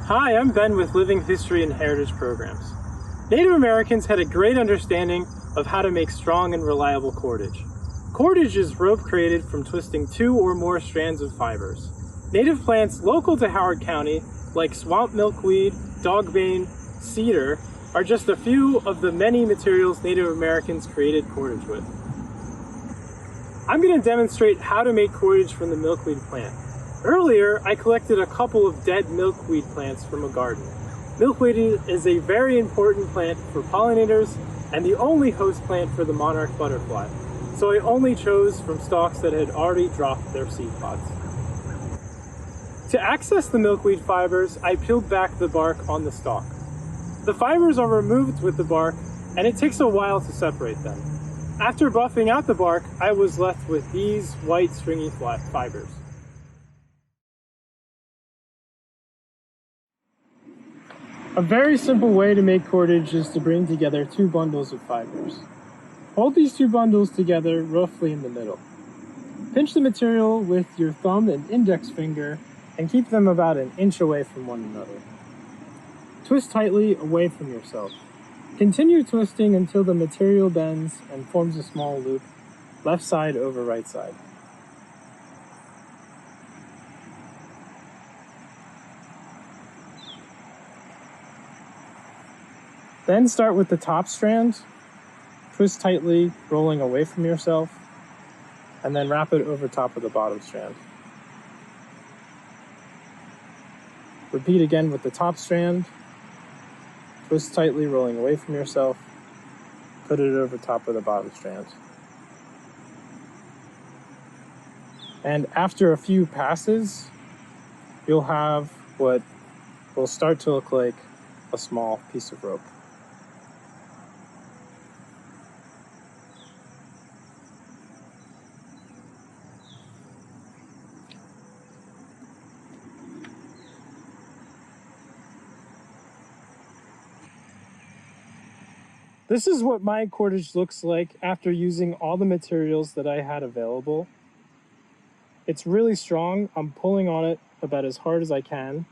Hi, I'm Ben with Living History and Heritage Programs. Native Americans had a great understanding of how to make strong and reliable cordage. Cordage is rope created from twisting 2 or more strands of fibers. Native plants local to Howard County, like swamp milkweed, dogbane, cedar, are just a few of the many materials Native Americans created cordage with. I'm going to demonstrate how to make cordage from the milkweed plant. Earlier, I collected a couple of dead milkweed plants from a garden. Milkweed is a very important plant for pollinators and the only host plant for the monarch butterfly, so I only chose from stalks that had already dropped their seed pods. To access the milkweed fibers, I peeled back the bark on the stalk. The fibers are removed with the bark, and it takes a while to separate them. After buffing out the bark, I was left with these white stringy fibers. A very simple way to make cordage is to bring together 2 bundles of fibers. Hold these 2 bundles together roughly in the middle. Pinch the material with your thumb and index finger and keep them about an inch away from one another. Twist tightly away from yourself. Continue twisting until the material bends and forms a small loop, left side over right side. Then start with the top strand, twist tightly, rolling away from yourself, and then wrap it over top of the bottom strand. Repeat again with the top strand, twist tightly, rolling away from yourself, put it over top of the bottom strand. And after a few passes, you'll have what will start to look like a small piece of rope. This is what my cordage looks like after using all the materials that I had available. It's really strong. I'm pulling on it about as hard as I can.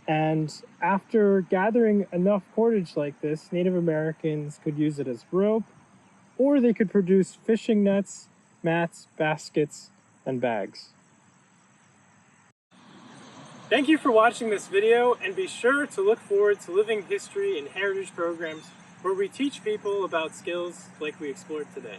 And after gathering enough cordage like this, Native Americans could use it as rope, or they could produce fishing nets, mats, baskets, and bags. Thank you for watching this video, and be sure to look forward to Living History and Heritage programs where we teach people about skills like we explored today.